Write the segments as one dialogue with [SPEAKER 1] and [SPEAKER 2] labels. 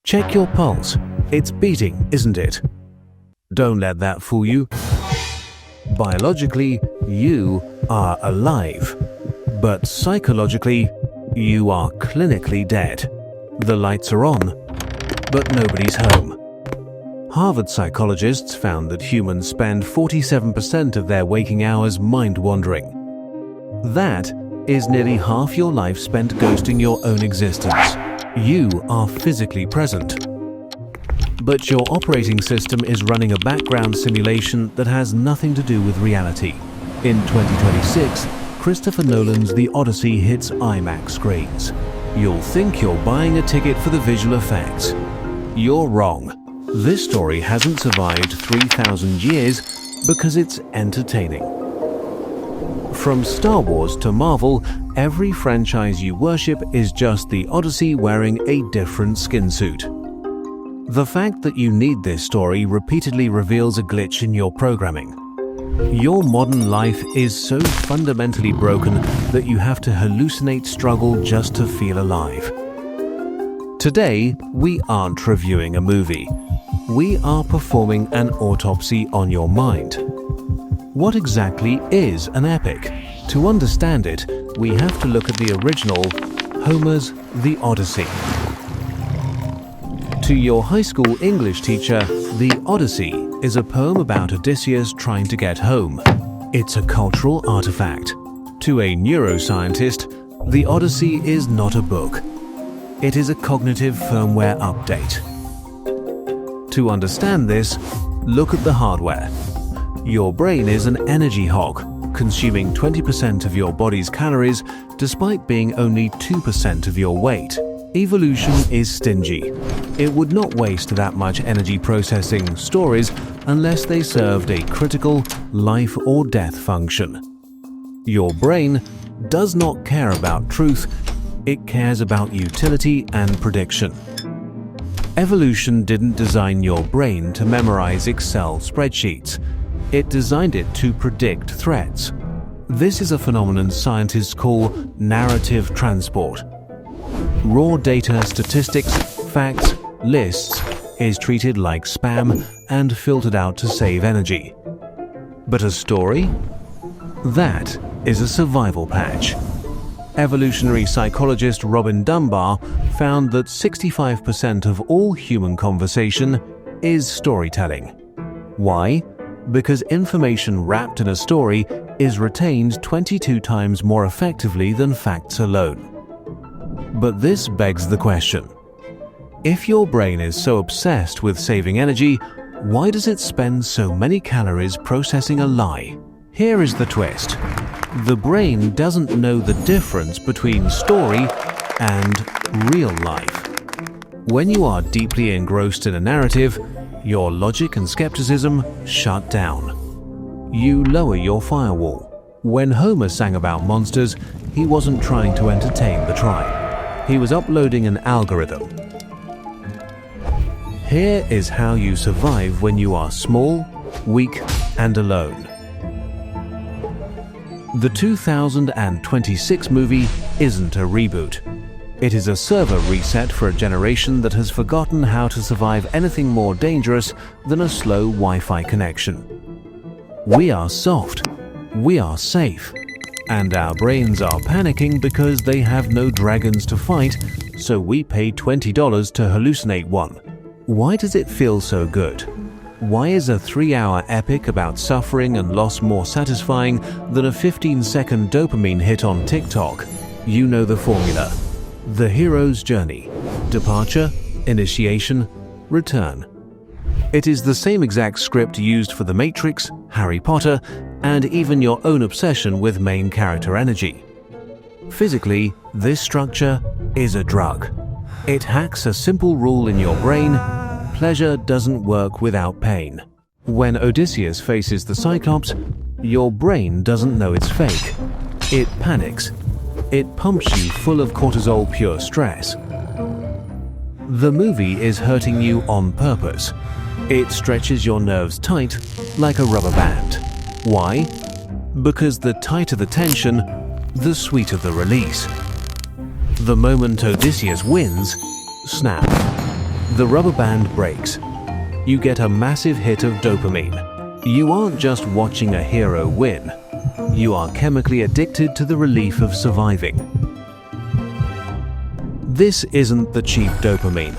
[SPEAKER 1] Check your pulse. It's beating, isn't it? Don't let that fool you. Biologically, you are alive. But psychologically, you are clinically dead. The lights are on, but nobody's home. Harvard psychologists found that humans spend 47% of their waking hours mind-wandering. That is nearly half your life spent ghosting your own existence. You are physically present, but your operating system is running a background simulation that has nothing to do with reality. In 2026, Christopher Nolan's The Odyssey hits IMAX screens. You'll think you're buying a ticket for the visual effects. You're wrong. This story hasn't survived 3,000 years because it's entertaining. From Star Wars to Marvel, every franchise you worship is just the Odyssey wearing a different skin suit. The fact that you need this story repeatedly reveals a glitch in your programming. Your modern life is so fundamentally broken that you have to hallucinate struggle just to feel alive. Today, we aren't reviewing a movie. We are performing an autopsy on your mind. What exactly is an epic? To understand it, we have to look at the original, Homer's The Odyssey. To your high school English teacher, The Odyssey is a poem about Odysseus trying to get home. It's a cultural artifact. To a neuroscientist, The Odyssey is not a book. It is a cognitive firmware update. To understand this, look at the hardware. Your brain is an energy hog, consuming 20% of your body's calories despite being only 2% of your weight. Evolution is stingy. It would not waste that much energy processing stories unless they served a critical life or death function. Your brain does not care about truth, it cares about utility and prediction. Evolution didn't design your brain to memorize Excel spreadsheets. It designed it to predict threats. This is a phenomenon scientists call narrative transport. Raw data, statistics, facts, lists is treated like spam and filtered out to save energy. But a story? That is a survival patch. Evolutionary psychologist Robin Dunbar found that 65% of all human conversation is storytelling. Why? Because information wrapped in a story is retained 22 times more effectively than facts alone. But this begs the question. If your brain is so obsessed with saving energy, why does it spend so many calories processing a lie? Here is the twist. The brain doesn't know the difference between story and real life. When you are deeply engrossed in a narrative, your logic and skepticism shut down. You lower your firewall. When Homer sang about monsters, he wasn't trying to entertain the tribe. He was uploading an algorithm. Here is how you survive when you are small, weak, and alone. The 2026 movie isn't a reboot. It is a server reset for a generation that has forgotten how to survive anything more dangerous than a slow Wi-Fi connection. We are soft, we are safe, and our brains are panicking because they have no dragons to fight, so we pay $20 to hallucinate one. Why does it feel so good? Why is a 3-hour epic about suffering and loss more satisfying than a 15-second dopamine hit on TikTok? You know the formula. The hero's journey. Departure, initiation, return. It is the same exact script used for The Matrix, Harry Potter, and even your own obsession with main character energy. Physically, this structure is a drug. It hacks a simple rule in your brain: pleasure doesn't work without pain. When Odysseus faces the Cyclops, your brain doesn't know it's fake. It panics. It pumps you full of cortisol pure stress. The movie is hurting you on purpose. It stretches your nerves tight like a rubber band. Why? Because the tighter the tension, the sweeter the release. The moment Odysseus wins, snap. The rubber band breaks. You get a massive hit of dopamine. You aren't just watching a hero win. You are chemically addicted to the relief of surviving. This isn't the cheap dopamine.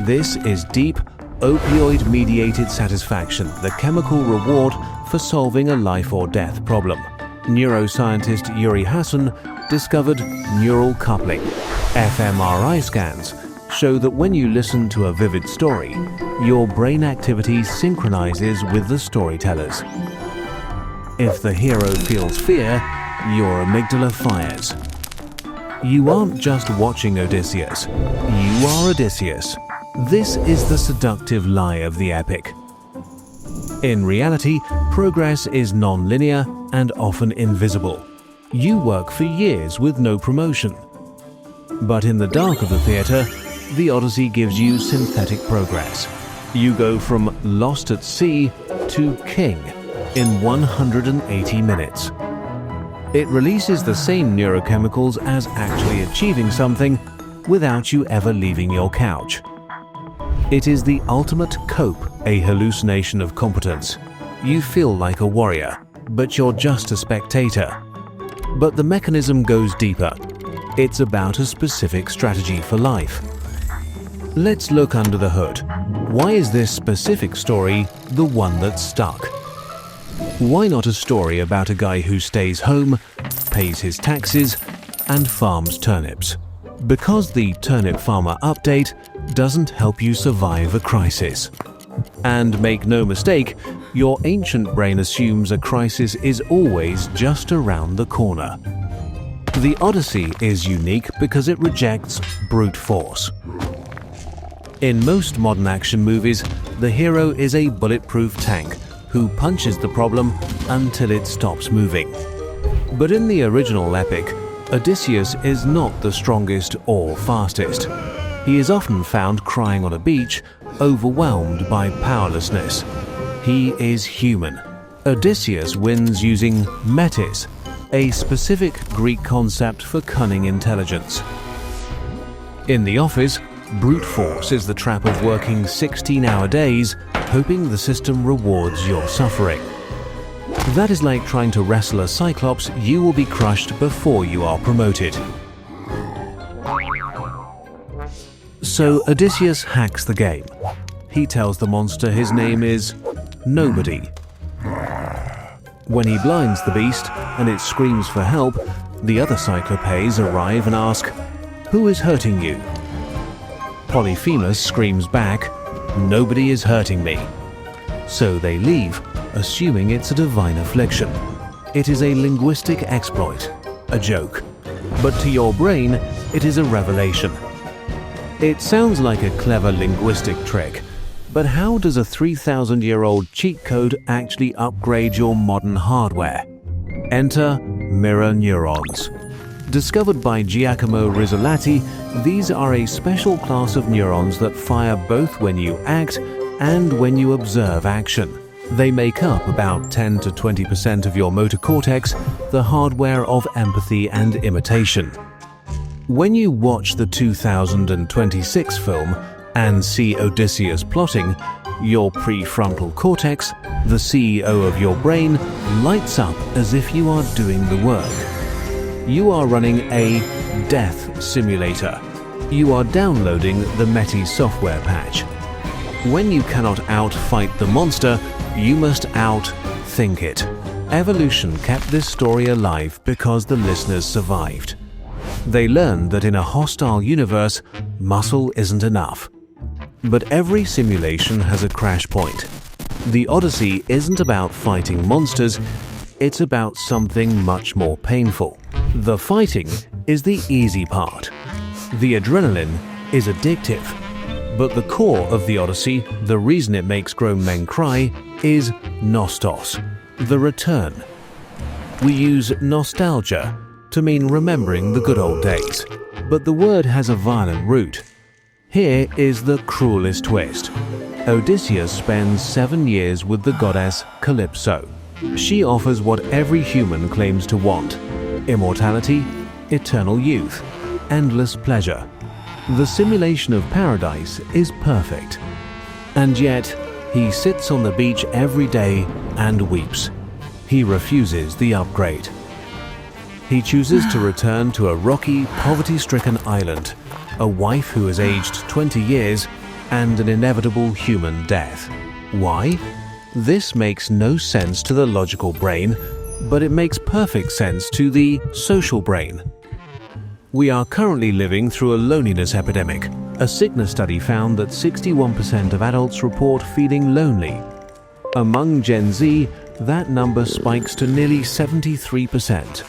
[SPEAKER 1] This is deep, opioid-mediated satisfaction, the chemical reward for solving a life or death problem. Neuroscientist Yuri Hassan discovered neural coupling. fMRI scans show that when you listen to a vivid story, your brain activity synchronizes with the storytellers. If the hero feels fear, your amygdala fires. You aren't just watching Odysseus, you are Odysseus. This is the seductive lie of the epic. In reality, progress is non-linear and often invisible. You work for years with no promotion. But in the dark of the theatre, the Odyssey gives you synthetic progress. You go from lost at sea to king in 180 minutes. It releases the same neurochemicals as actually achieving something without you ever leaving your couch. It is the ultimate cope, a hallucination of competence. You feel like a warrior, but you're just a spectator. But the mechanism goes deeper. It's about a specific strategy for life. Let's look under the hood. Why is this specific story the one that's stuck? Why not a story about a guy who stays home, pays his taxes, and farms turnips? Because the Turnip Farmer Update doesn't help you survive a crisis. And make no mistake, your ancient brain assumes a crisis is always just around the corner. The Odyssey is unique because it rejects brute force. In most modern action movies, the hero is a bulletproof tank who punches the problem until it stops moving. But in the original epic, Odysseus is not the strongest or fastest. He is often found crying on a beach, overwhelmed by powerlessness. He is human. Odysseus wins using Metis, a specific Greek concept for cunning intelligence. In the office, brute force is the trap of working 16-hour days, hoping the system rewards your suffering. That is like trying to wrestle a cyclops. You will be crushed before you are promoted. So Odysseus hacks the game. He tells the monster his name is Nobody. When he blinds the beast and it screams for help, the other cyclopes arrive and ask, "Who is hurting you?" Polyphemus screams back, "Nobody is hurting me." So they leave, assuming it's a divine affliction. It is a linguistic exploit, a joke. But to your brain, it is a revelation. It sounds like a clever linguistic trick, but how does a 3,000-year-old cheat code actually upgrade your modern hardware? Enter mirror neurons. Discovered by Giacomo Rizzolatti, these are a special class of neurons that fire both when you act and when you observe action. They make up about 10 to 20% of your motor cortex, the hardware of empathy and imitation. When you watch the 2026 film and see Odysseus plotting, your prefrontal cortex, the CEO of your brain, lights up as if you are doing the work. You are running a death simulator. You are downloading the Metis software patch. When you cannot outfight the monster, you must outthink it. Evolution kept this story alive because the listeners survived. They learned that in a hostile universe, muscle isn't enough. But every simulation has a crash point. The Odyssey isn't about fighting monsters, it's about something much more painful. The fighting is the easy part. The adrenaline is addictive. But the core of the Odyssey, the reason it makes grown men cry, is Nostos, the return. We use nostalgia to mean remembering the good old days, but the word has a violent root. Here is the cruelest twist. Odysseus spends 7 years with the goddess Calypso. She offers what every human claims to want: immortality, eternal youth, endless pleasure. The simulation of paradise is perfect. And yet, he sits on the beach every day and weeps. He refuses the upgrade. He chooses to return to a rocky, poverty-stricken island, a wife who has aged 20 years, and an inevitable human death. Why? This makes no sense to the logical brain, but it makes perfect sense to the social brain. We are currently living through a loneliness epidemic. A sickness study found that 61% of adults report feeling lonely. Among Gen Z, that number spikes to nearly 73%.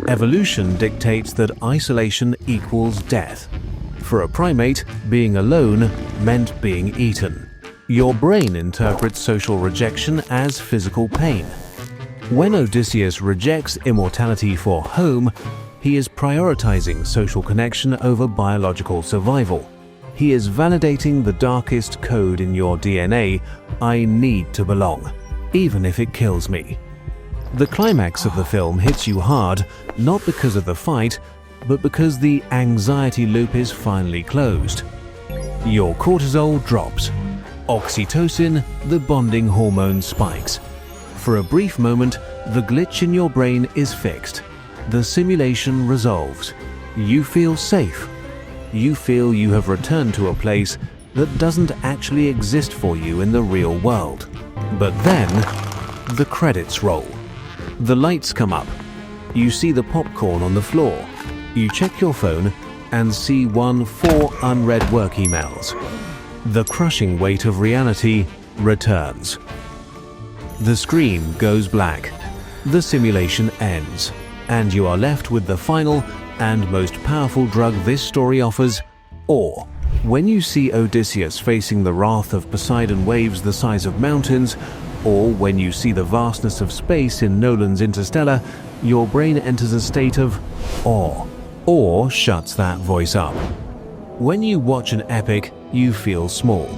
[SPEAKER 1] Evolution dictates that isolation equals death. For a primate, being alone meant being eaten. Your brain interprets social rejection as physical pain. When Odysseus rejects immortality for home, he is prioritizing social connection over biological survival. He is validating the darkest code in your DNA: I need to belong, even if it kills me. The climax of the film hits you hard, not because of the fight, but because the anxiety loop is finally closed. Your cortisol drops. Oxytocin, the bonding hormone, spikes. For a brief moment, the glitch in your brain is fixed. The simulation resolves. You feel safe. You feel you have returned to a place that doesn't actually exist for you in the real world. But then, the credits roll. The lights come up. You see the popcorn on the floor. You check your phone and see 4 unread work emails. The crushing weight of reality returns. The screen goes black. The simulation ends. And you are left with the final and most powerful drug this story offers, awe. When you see Odysseus facing the wrath of Poseidon waves the size of mountains, or when you see the vastness of space in Nolan's Interstellar, your brain enters a state of awe. Awe shuts that voice up. When you watch an epic, you feel small.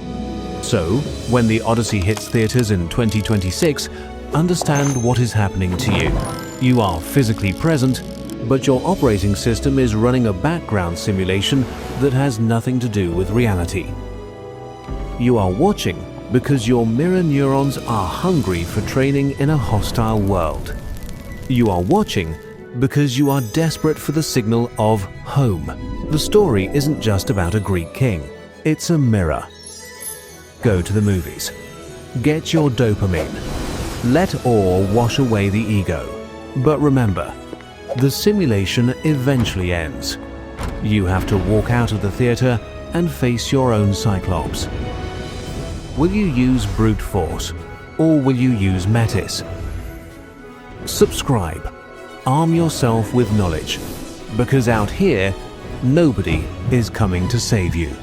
[SPEAKER 1] So, when the Odyssey hits theaters in 2026, understand what is happening to you. You are physically present, but your operating system is running a background simulation that has nothing to do with reality. You are watching because your mirror neurons are hungry for training in a hostile world. You are watching because you are desperate for the signal of home. The story isn't just about a Greek king. It's a mirror. Go to the movies. Get your dopamine. Let awe wash away the ego. But remember, the simulation eventually ends. You have to walk out of the theater and face your own cyclops. Will you use brute force, or will you use Metis? Subscribe. Arm yourself with knowledge, because out here, nobody is coming to save you.